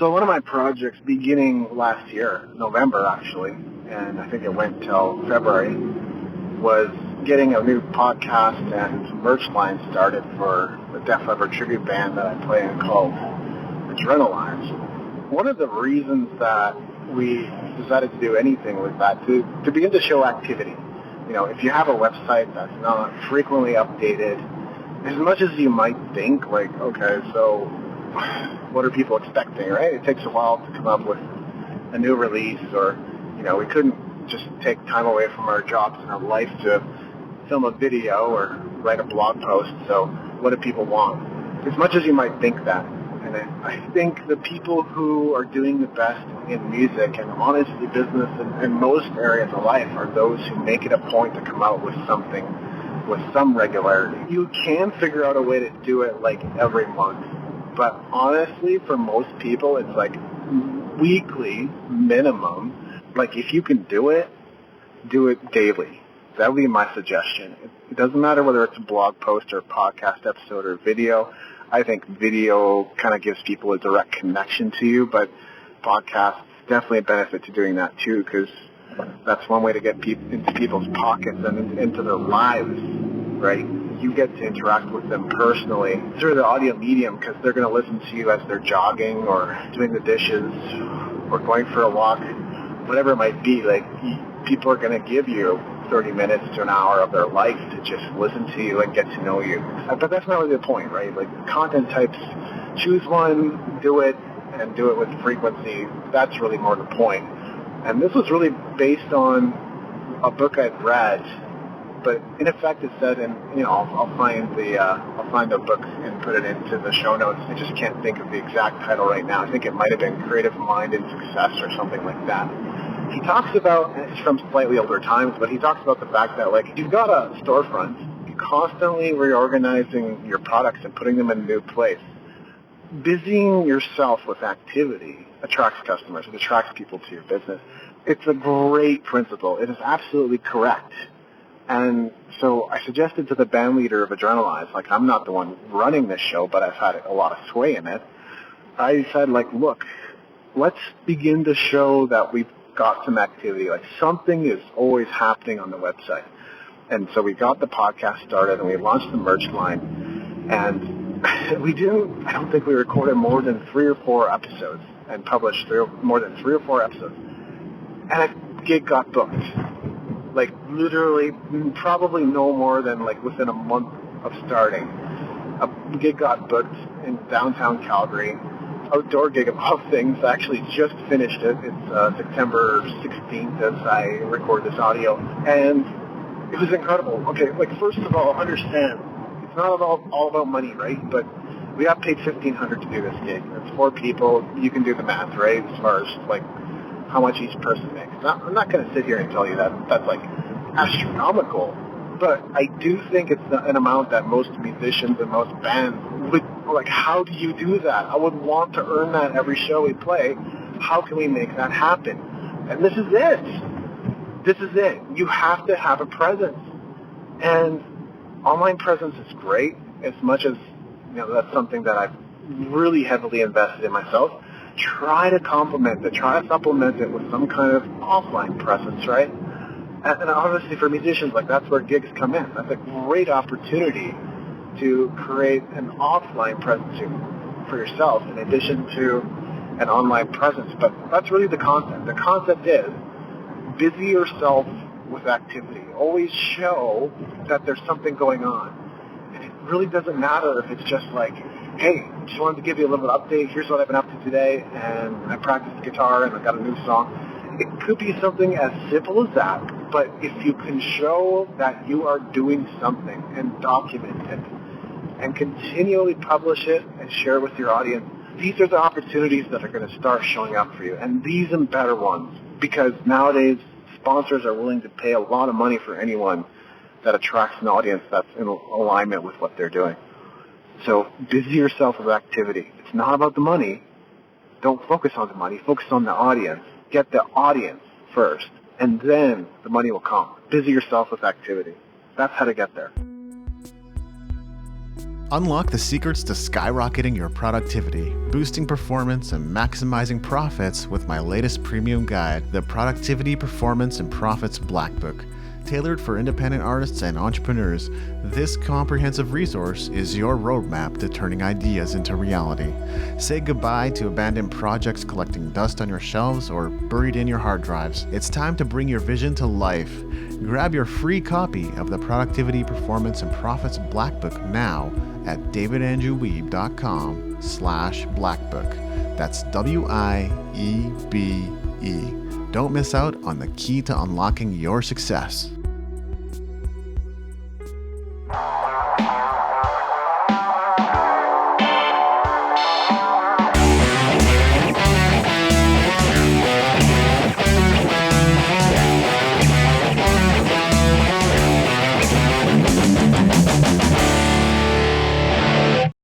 So one of my projects beginning last year, November actually, and I think it went till February, was getting a new podcast and merch line started for the Def Leppard tribute band that I play in called Adrenalize. One of the reasons that we decided to do anything was that to begin to show activity. You know, if you have a website that's not frequently updated, as much as you might think, like, okay, so what are people expecting, right? It takes a while to come up with a new release, or, you know, we couldn't just take time away from our jobs and our life to film a video or write a blog post. So what do people want? As much as you might think that. And I think the people who are doing the best in music and honestly business in most areas of life are those who make it a point to come out with something with some regularity. You can figure out a way to do it like every month. But honestly, for most people, it's like weekly minimum. Like if you can do it daily. That would be my suggestion. It doesn't matter whether it's a blog post or a podcast episode or video. I think video kind of gives people a direct connection to you, but podcasts definitely a benefit to doing that too, because that's one way to get into people's pockets and into their lives, right? You get to interact with them personally through the audio medium because they're going to listen to you as they're jogging or doing the dishes or going for a walk, whatever it might be. Like, people are going to give you 30 minutes to an hour of their life to just listen to you and get to know you. But that's not really the point, right? Like, content types, choose one, do it, and do it with frequency. That's really more the point. And this was really based on a book I'd read, but in effect it said, and you know, I'll find the book and put it into the show notes. I just can't think of the exact title right now. I think it might have been Creative Mind and Success or something like that. He talks about, and it's from slightly older times, but he talks about the fact that, like, you've got a storefront, you're constantly reorganizing your products and putting them in a new place. Busying yourself with activity attracts customers. It attracts people to your business. It's a great principle. It is absolutely correct. And so I suggested to the band leader of Adrenalize, like, I'm not the one running this show, but I've had a lot of sway in it. I said, like, look, let's begin to show that we've got some activity. Like, something is always happening on the website. And so we got the podcast started and we launched the merch line. And I don't think we recorded more than 3 or 4 episodes and published more than 3 or 4 episodes. And a gig got booked. Like, literally, probably no more than, like, within a month of starting. A gig got booked in downtown Calgary. Outdoor gig of all things. I actually just finished it. It's September 16th as I record this audio. And it was incredible. Okay, like, first of all, understand, it's not all about money, right? But we got paid $1,500 to do this gig. It's 4 people. You can do the math, right, as far as, like, how much each person makes. Now, I'm not going to sit here and tell you that that's, like, astronomical. But I do think it's an amount that most musicians and most bands would, like, how do you do that? I would want to earn that every show we play. How can we make that happen? And this is it. This is it. You have to have a presence. And online presence is great, as much as, you know, that's something that I've really heavily invested in myself. Try to complement it. Try to supplement it with some kind of offline presence, right? And obviously for musicians, like, that's where gigs come in. That's a great opportunity to create an offline presence for yourself in addition to an online presence. But that's really the concept. The concept is busy yourself with activity. Always show that there's something going on. And it really doesn't matter if it's just like, hey, just wanted to give you a little bit of update. Here's what I've been up to today, and I practiced guitar, and I got a new song. It could be something as simple as that, but if you can show that you are doing something and document it and continually publish it and share it with your audience, these are the opportunities that are going to start showing up for you, and these and better ones, because nowadays sponsors are willing to pay a lot of money for anyone that attracts an audience that's in alignment with what they're doing. So busy yourself with activity. It's not about the money. Don't focus on the money. Focus on the audience. Get the audience first, and then the money will come. Busy yourself with activity. That's how to get there. Unlock the secrets to skyrocketing your productivity, boosting performance, and maximizing profits with my latest premium guide, the Productivity, Performance, and Profits Blackbook. Tailored for independent artists and entrepreneurs, this comprehensive resource is your roadmap to turning ideas into reality. Say goodbye to abandoned projects collecting dust on your shelves or buried in your hard drives. It's time to bring your vision to life. Grab your free copy of the Productivity, Performance, and Profits Blackbook now at davidandrewweeb.com/blackbook. That's WIEBE. Don't miss out on the key to unlocking your success.